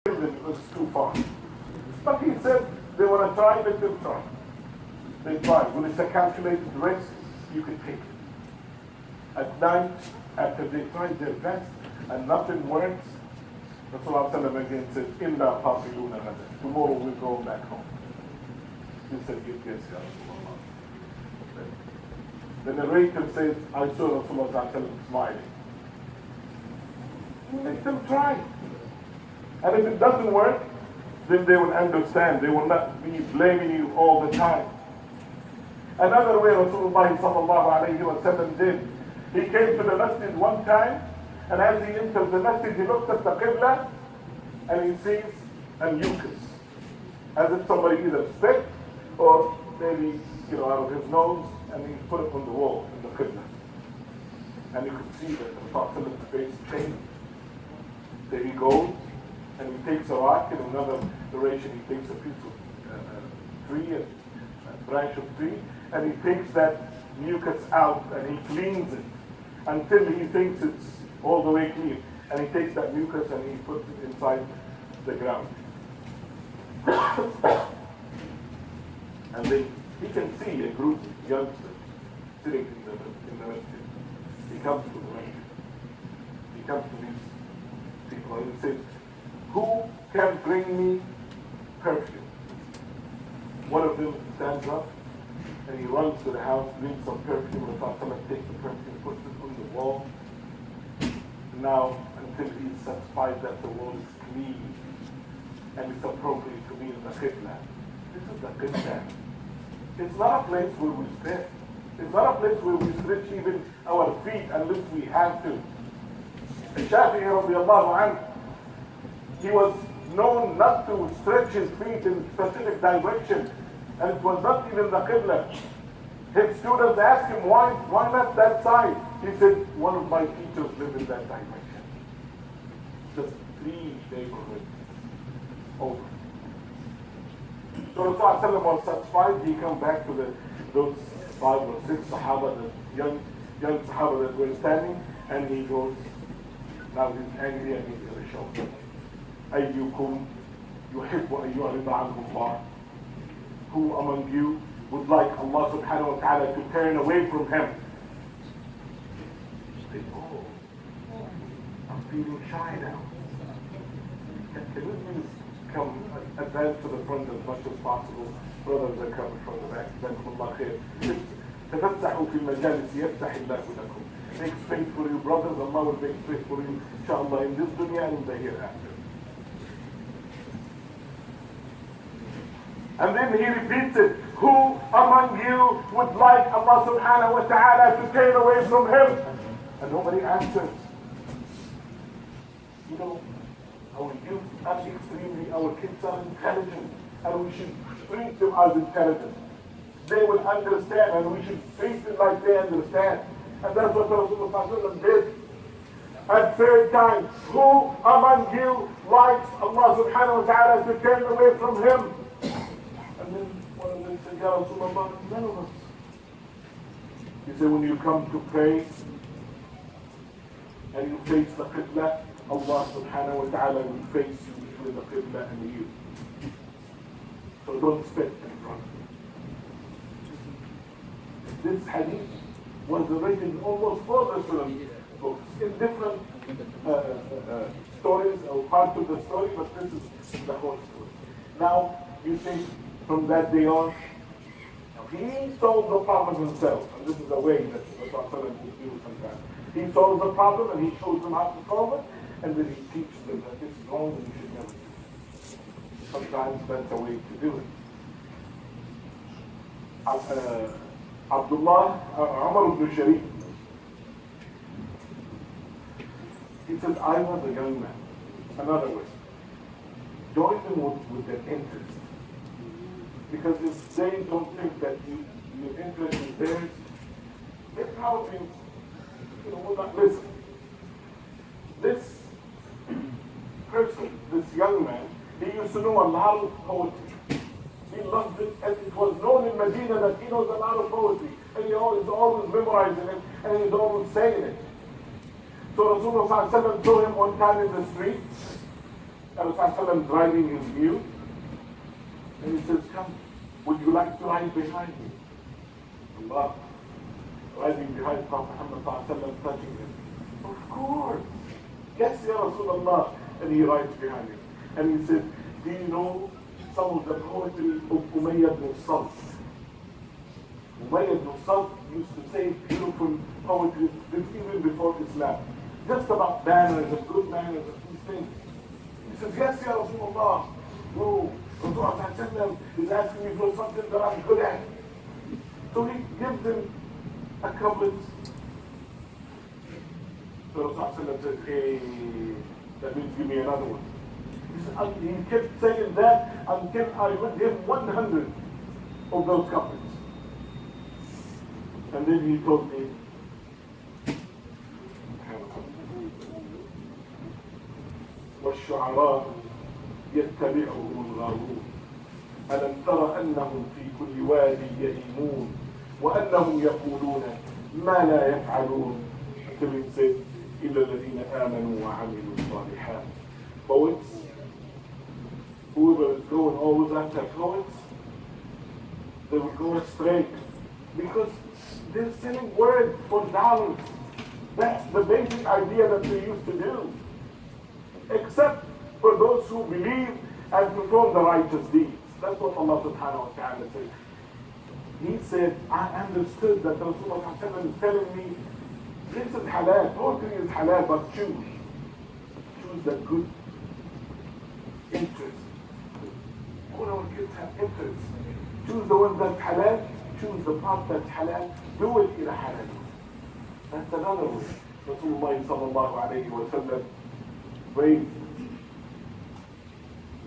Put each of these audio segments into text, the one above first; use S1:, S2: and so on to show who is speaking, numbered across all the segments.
S1: it was too far. But he said, they want to try, let them try. They tried. When it's a calculated risk, you can take it. At night, after they tried their best and nothing works, Rasulullah again said, Inna qafiluna ghadan. Tomorrow we'll go back home. He said, yes, Ya Rasulullah. The narrator says, I saw Rasulullah smiling. Let them try. And if it doesn't work, then they will understand. They will not be blaming you all the time. Another way Rasulullah sallallahu alayhi wa sallam did, he came to the masjid one time, and as he entered the masjid, he looked at the qibla, and he sees a mucus, as if somebody either spit, or maybe, out of his nose, and he put it on the wall in the qibla. And you could see that the Prophet's face changed. There he goes, and he takes a rock. In another narration, he takes a piece of tree, a branch of tree, and he takes that mucus out and he cleans it until he thinks it's all the way clean. And he takes that mucus and he puts it inside the ground. And then he can see a group of youngsters sitting in the masjid. He comes to the masjid. He comes to these people and he says, who can bring me perfume? One of them stands up and he runs to the house, brings some perfume, and the Prophet takes the perfume, puts it on the wall. Now, until he's satisfied that the wall is clean and it's appropriate to be in the qibla. This is the qibla. It's not a place where we sit. It's not a place where we stretch even our feet unless we have to. Shafi'i radiallahu anhu, he was known not to stretch his feet in a specific direction, and it was not even the qibla. His students asked him, why not that side? He said, one of my teachers lived in that direction. Just 3 neighborhoods over. So Rasulullah was satisfied. He come back to those 5 or 6 Sahaba, the young Sahaba that were standing, and he goes, now he's angry and he's going to show them. أيكم يحب أن يعرض عنه الله? Who among you would like Allah subhanahu wa ta'ala to turn away from him? They say, oh, I'm feeling shy now. Can we please come advance to the front as much as possible? Brothers are coming from the back. Jazakumullah khair. تفتحوا في المجالس يفتح الله لكم. Make space for you, brothers. Allah will make space for you, inshallah, in this dunya and in the hereafter. And then he repeats it. Who among you would like Allah subhanahu wa ta'ala to turn away from him? And nobody answers. Our youth are extremely, our kids are intelligent, and we should treat them as intelligent. They will understand, and we should treat them like they understand. And that's what Rasulullah did. At third time, who among you likes Allah subhanahu wa ta'ala to turn away from him? And then one of them said, Ya Rasulullah, none of us. He said, when you come to pray and you face the qibla, Allah subhanahu wa ta'ala will face you between the qibla and you. So don't spit in front. This hadith was written in almost 4 Muslim books in different stories or parts of the story, but this is the whole story. Now, you think from that day on, he solved the problem himself, and this is the way that the Prophet would do sometimes. He solves the problem and he shows them how to solve it, and then he teaches them that this is wrong and you should never do it. Sometimes that's a way to do it. Umar ibn Sharif, he said, I was a young man. Another way. Join them with their interest. Because if they don't think that your interest is theirs, they probably will not listen. This person, this young man, he used to know a lot of poetry. He loved it, and it was known in Medina that he knows a lot of poetry, and he is always memorizing it, and he's always saying it. So Rasulullah saw him one time in the street, And Rasulullah driving his mule, and he says, come, would you like to ride behind me? Allah, riding behind Prophet Muhammad touching him. Of course. Yes, Ya Rasulullah. And he rides behind him. And he said, do you know some of the poetry of Umayyad ibn Salt? Umayyad ibn Salt used to say beautiful poetry even before Islam. Just about manners and good manners and these things. He says, yes, Ya Rasulullah. No, Rasulullah is asking me for something that I'm good at. So he gives him a couplet. So Rasulullah said, hey, that means give me another one. He kept saying that until I would give 100 of those couplets. And then he told me, والشعراء يتبعهم الغاوون ألم تر أنهم في كل وادي يهيمون وأنهم يقولون ما لا يفعلون إلا الذين آمنوا وعملوا الصالحات. Poets, whoever is going always after poets, they will go astray because they're selling words for dollars. That's the basic idea that they used to do. Except for those who believe and perform the righteous deeds. That's what Allah subhanahu wa ta'ala said. He said, I understood that Rasulullah is telling me, this is halal, poetry is halal, but choose. Choose the good interest. All our kids have interest. Choose the one that's halal, choose the part that's halal, do it in a halal. That's another way. Rasulullah sallallahu alayhi wa sallam raised,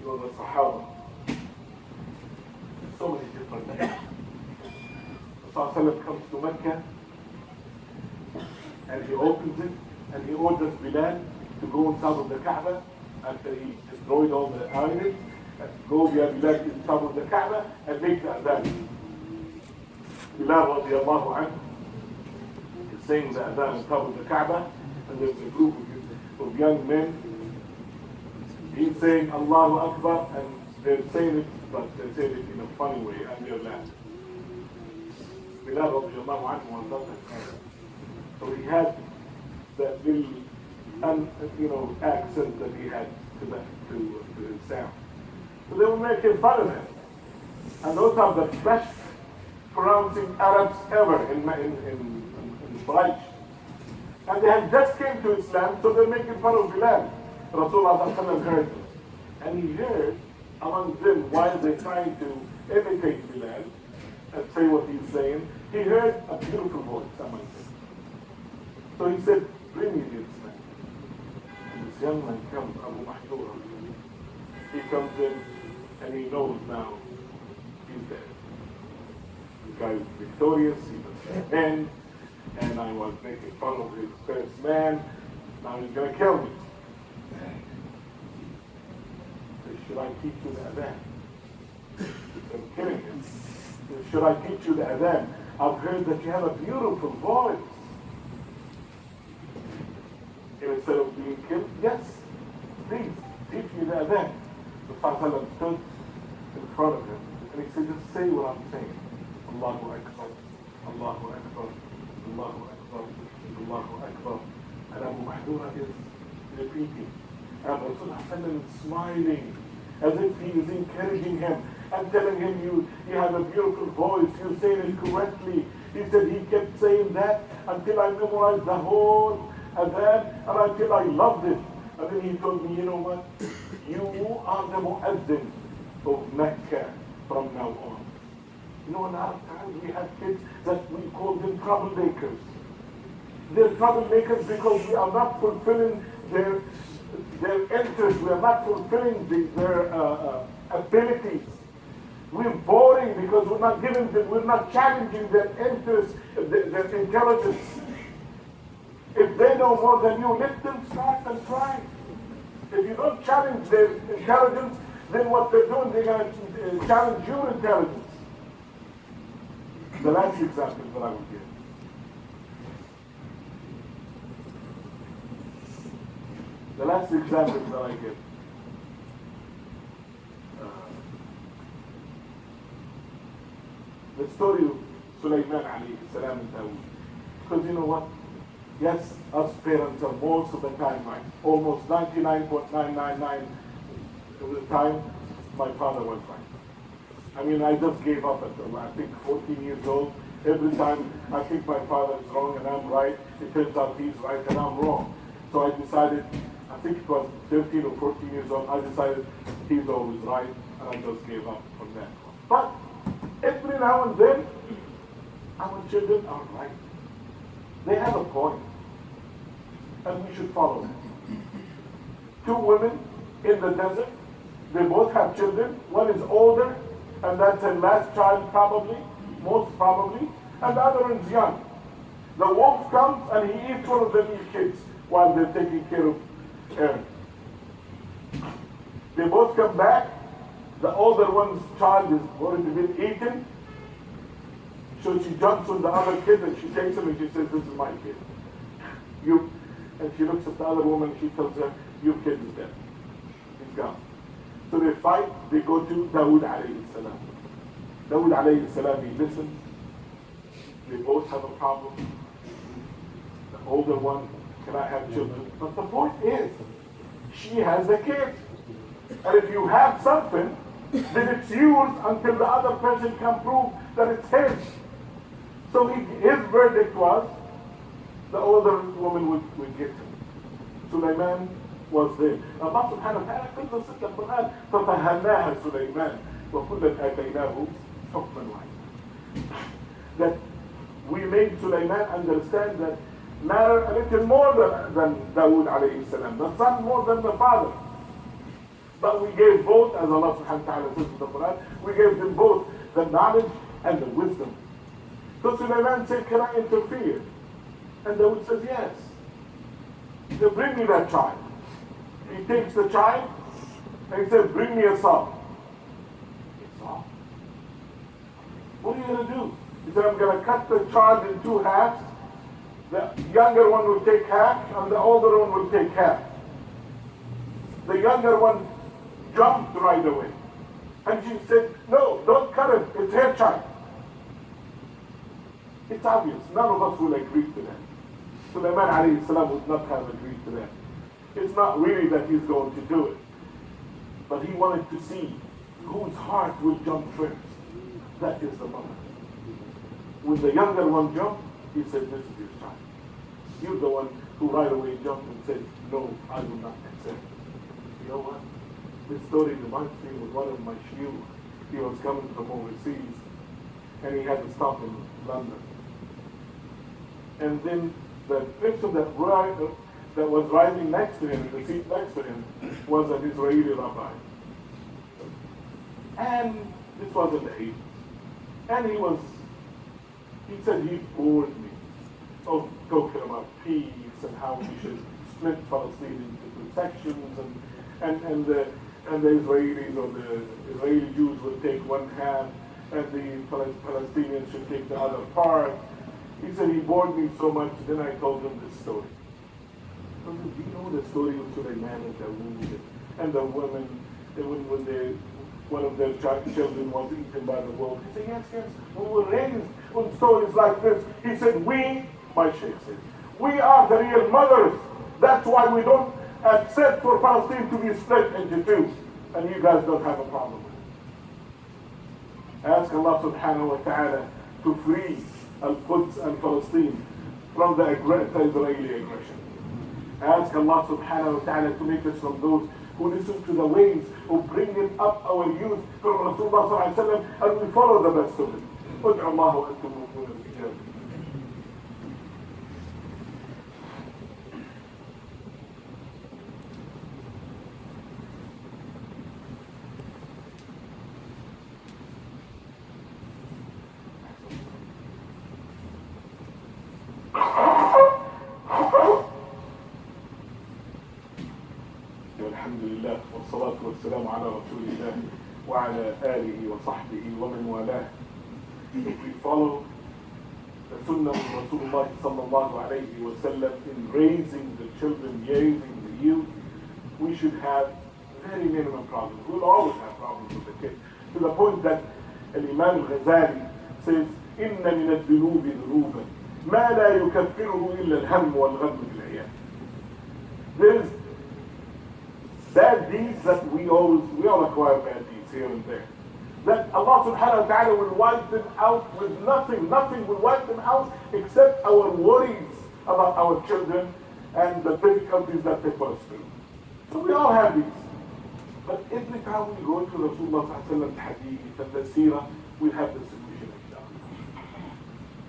S1: the Sahaba. So many different things. Rasulullah comes to Mecca and he opens it and he orders Bilal to go on top of the Kaaba after he destroyed all the idols, and go via Bilal to the top of the Kaaba and make the adhan. Bilal radiallahu anhu is saying the adhan on top of the Kaaba, and there's a group of young men. He's saying Allahu Akbar, and they're saying it, but they're saying it in a funny way, and they're laughing. Bilal radiallahu anhu was not that kind. So he had that little, accent that he had to his sound. So they were making fun of him. And those are the best pronouncing Arabs ever in Quraysh. And they had just came to Islam, so they're making fun of Bilal. Rasulullah heard them. And he heard among them, while they're trying to imitate Bilal and say what he's saying, he heard a beautiful voice among them. So he said, bring me this man. And this young man comes, Abu Mahdura. He comes in and he knows now he's dead. The guy is victorious, he was dead, and I was making fun of his first man. Now he's going to kill me. Should I teach you the adhan? I'm killing him. Should I teach you the adhan? I've heard that you have a beautiful voice. And instead of being killed, yes, please, teach me the adhan. The Prophet stood in front of him and he said, just say what I'm saying. Allahu Akbar, Allahu Akbar, Allahu Akbar, Allahu Akbar. And Abu Mahdura is repeating. And Rasulullah is smiling as if he is encouraging him and telling him, you have a beautiful voice, you're saying it correctly. He said he kept saying that until I memorized the whole adhan and until I loved it. And then he told me, you know what? You are the mu'addin of Mecca from now on. In our time we have kids that we call them troublemakers. They're troublemakers because we are not fulfilling their interest, we are not fulfilling their abilities. We're boring because we're not giving them, we're not challenging their interest, their intelligence. If they know more than you, let them start and try. If you don't challenge their intelligence, then what they're doing, they're going to challenge your intelligence. The last example that I will give. The last example that I give. the story of Sulaiman alayhi salam and Dawood. Because you know what? Yes, us parents are most of the time right. Almost 99.999 of the time, my father was right. I mean, I just gave up at, I think, 14 years old. Every time I think my father is wrong and I'm right, it turns out he's right and I'm wrong. So I decided, I think it was 13 or 14 years old, I decided he's always right, and I just gave up from that. But every now and then, our children are right. They have a point, and we should follow them. 2 women in the desert, they both have children. One is older, and that's her last child probably, most probably, and the other is young. The wolf comes and he eats one of the little kids while they're taking care of Aaron. They both come back. The older one's child is already been eaten. So she jumps on the other kid and she takes him and she says, "This is my kid." And she looks at the other woman, she tells her, "Your kid is dead. He's gone." So they fight, they go to Dawood alayhi salam. Dawood alayhi salam, he listens. They both have a problem. The older one cannot have children. But the point is, she has a kid. And if you have something, then it's yours until the other person can prove that it's his. So his verdict was, the older woman would get him. Sulaiman was there. Allah subhanahu wa ta'ala قد صدق القرآن ففهمناها سليمان وكلا آتيناه حكما وعلما. That we made Sulaiman understand that matter a little more than Dawood alayhi salam, the son more than the father. But we gave both, as Allah subhanahu wa ta'ala says in the Quran, we gave them both the knowledge and the wisdom. So Sulaiman said, "Can I interfere?" And Dawood says, "Yes." He said, "Bring me that child." He takes the child and he says, "Bring me a saw." A saw? What are you going to do? He said, "I'm going to cut the child in 2 halves. The younger one will take half and the older one will take half." The younger one jumped right away. And she said, "No, don't cut it. It's her child." It's obvious. None of us will agree to that. Sulaiman alayhi salam would not have agreed to that. It's not really that he's going to do it. But he wanted to see whose heart will jump first. That is the mother. When the younger one jumped, he said, "This is your child." You're the one who right away jumped and said, "No, I will not accept." You know what? This story reminds me of one of my shiur. He was coming from overseas and he had to stop in London. And then the person that was riding next to him, the seat next to him, was an Israeli rabbi. And this was in the 80s. And he said he bored me of talking about peace and how we should split Palestine into 2 sections and the Israelis or the Israeli Jews would take 1/2 and the Palestinians should take the other part. He said he bored me so much, then I told him this story. I said, "Do you know the story of Sulaiman and Dawood and the women when one of their children was eaten by the wolf?" He said, yes, we were raised on stories like this. He said, my sheikh said, "We are the real mothers. That's why we don't accept for Palestine to be split into 2. And you guys don't have a problem with it." Ask Allah subhanahu wa ta'ala to free Al-Quds and Palestine from the Israeli aggression. Ask Allah subhanahu wa ta'ala to make us from those who listen to the ways of bringing up our youth from Rasulullah sallallahu alayhi wa sallam, and we follow the best of it. ادعوا الله وأنتم مؤمنون بالإجابة. Alhamdulillah, wassalatu wassalamu ala rasulillah wa ala alihi wa sahbihi wa man walah. If we follow the sunnah of Rasulullah sallallahu alayhi wa sallam in raising the children, raising the youth, we should have very minimum problems. We'll always have problems with the kids. To the point that Imam al-Ghazali says, إِنَّ مِنَ الذُّنُوبِ ذُنُوبًا مَا لَا يُكَفِّرُهُ إِلَّا الْهَمُّ وَالْغَمُّ بِالْعِيَاذِ. There's bad deeds that we all acquire bad deeds here and there. That Allah subhanahu wa ta'ala will wipe them out with nothing. Nothing will wipe them out except our worries about our children and the difficulties that they put us through. So we all have these. But every time we go to Rasulullah sallallahu alayhi wa sallam hadith and the seerah, we have the solution.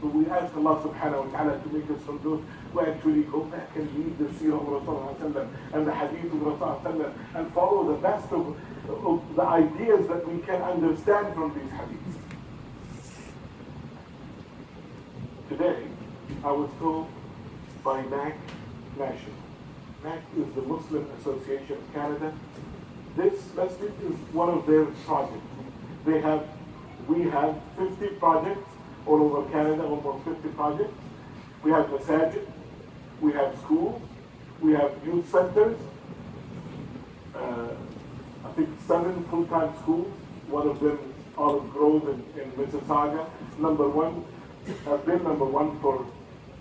S1: So we ask Allah subhanahu wa ta'ala to make us from those who actually go back and read the seerah of Rasulullah and the hadith of Rasulullah and follow the best of the ideas that we can understand from these hadiths. Today, I was told by MAC National. MAC is the Muslim Association of Canada. This masjid is one of their projects. We have 50 projects all over Canada, almost 50 projects. We have Masjid, we have schools, we have youth centers, I think 7 full-time schools. One of them is Olive Grove in Mississauga. Have been number one for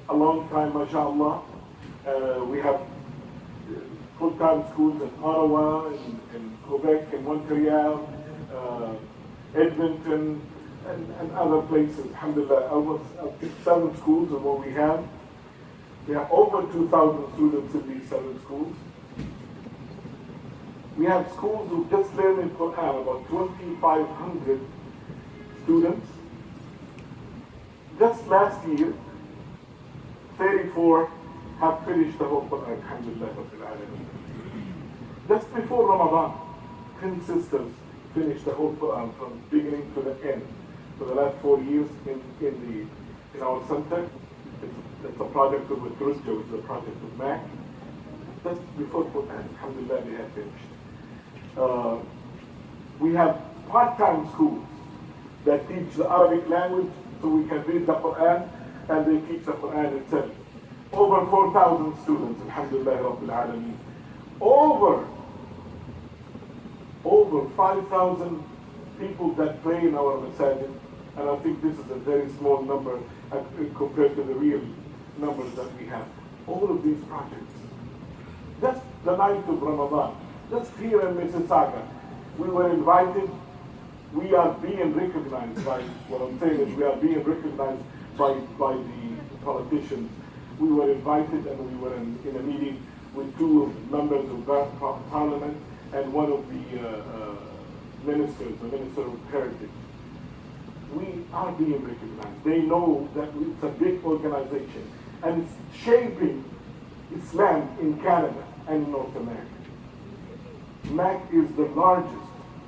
S1: a long time, mashallah. We have full-time schools in Ottawa, in Quebec, in Montreal, Edmonton, and other places. Alhamdulillah, almost 7 schools is what we have. We have over 2,000 students in these 7 schools. We have schools who just learn in Quran, about 2,500 students. Just last year, 34 have finished the whole Quran, alhamdulillah rabbil alameen. Just before Ramadan, 10 sisters finished the whole Quran from beginning to the end for the last 4 years in our center. It's a project of Dundas, it's a project of MAC. Just before Quran, alhamdulillah, they have finished. We have part-time schools that teach the Arabic language so we can read the Quran, and they teach the Quran itself. Over 4,000 students, alhamdulillah rabbil alameen. Over 5,000 people that pray in our Masjid, and I think this is a very small number compared to the real numbers that we have. All of these projects. Just the night of Ramadan, just here in Mississauga, we were invited. We are being recognized by, what I'm saying is we are being recognized by the politicians. We were invited and we were in a meeting with 2 members of Parliament and one of the ministers, the Minister of Heritage. We are being recognized. They know that it's a big organization and it's shaping Islam in Canada and in North America. MAC is the largest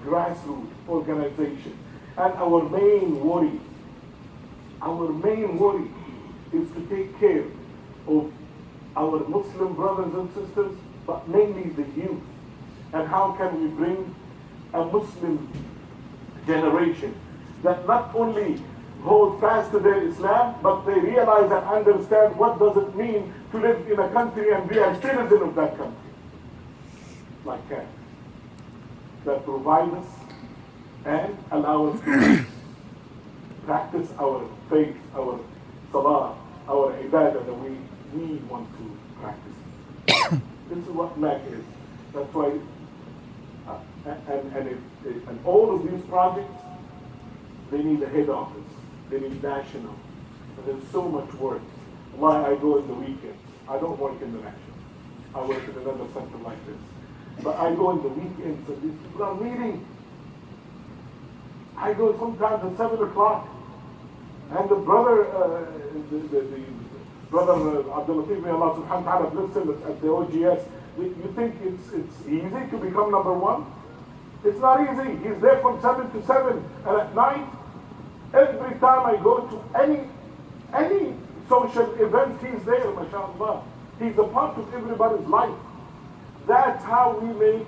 S1: grassroots organization, and our main worry is to take care of our Muslim brothers and sisters, but mainly the youth. And how can we bring a Muslim generation that not only hold fast to their Islam, but they realize and understand what does it mean to live in a country and be a citizen of that country, like that provide us and allow us to practice our faith, our Salah, our ibadah that we want to practice. This is what MAC is. That's why, and all of these projects, they need a head office, they need national. And there's so much work. Why I go in the weekends. I don't work in the national. I work in another center like this. But I go in the weekends and these people are meeting. I go sometimes at 7 o'clock. And the brother, brother Abdul Latif, may Allah subhanahu wa ta'ala bless him at the OGS, you think it's easy to become number 1? It's not easy. He's there from 7 to 7. And at night, every time I go to any social event, he's there, mashallah. He's a part of everybody's life. That's how we make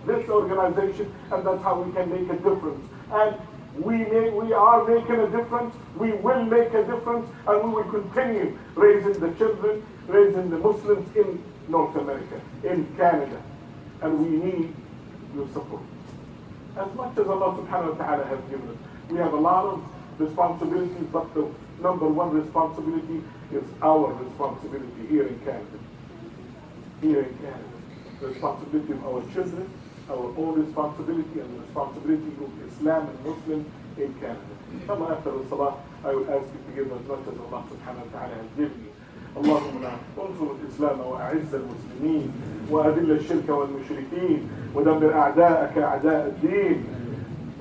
S1: this organization, and that's how we can make a difference. And we are making a difference, we will make a difference, and we will continue raising the children, raising the Muslims in North America, in Canada. And we need your support. As much as Allah subhanahu wa ta'ala has given us. We have a lot of responsibilities, but the number one responsibility is our responsibility here in Canada. Here in Canada. The responsibility of our children, our own responsibility, and the responsibility of Islam and Muslims in Canada. Inshallah, after the Salah, I will ask you to give as much as Allah subhanahu wa ta'ala has given you. اللهم انصر الإسلام وأعز المسلمين وأذل الشرك والمشركين ودمر أعداءك أعداء الدين.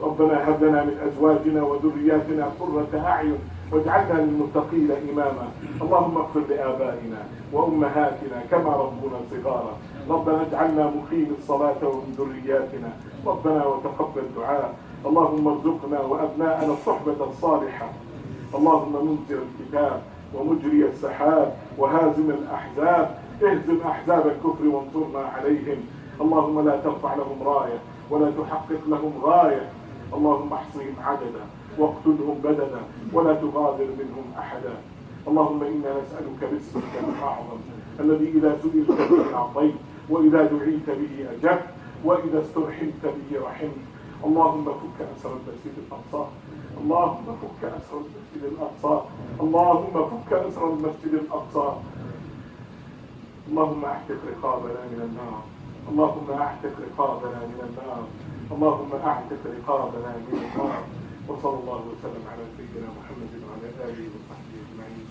S1: ربنا هب لنا من أزواجنا وذرياتنا قرة أعين واجعلنا للمتقين إماما. اللهم اغفر لآبائنا وأمهاتنا كما ربونا صغارا. ربنا اجعلنا مقيم الصلاة ومن ذرياتنا. ربنا وتقبل دعاء. اللهم ارزقنا وأبناءنا الصحبة الصالحة. اللهم منزل الكتاب ومجري السحاب وهازم الأحزاب. اهزم أحزاب الكفر وانصرنا عليهم. اللهم لا ترفع لهم راية ولا تحقق لهم غاية. اللهم احصهم عددا واقتلهم بددا ولا تغادر منهم أحدا. اللهم إنا نسألك باسمك الأعظم الذي إذا سئلت به أعطيت وإذا دعيت به أجبت وإذا استرحمت به رحمت. اللهم فك أسر المسجد الأقصى. اللهم فك أسر المسجد الأقصى. اللهم فك أسر المسجد الأقصى. اللهم اعتق رقابنا من النار. اللهم اعتق رقابنا من النار. اللهم اعتق رقابنا من النار. وصلى الله وسلم على سيدنا محمد وعلى آله وصحبه أجمعين.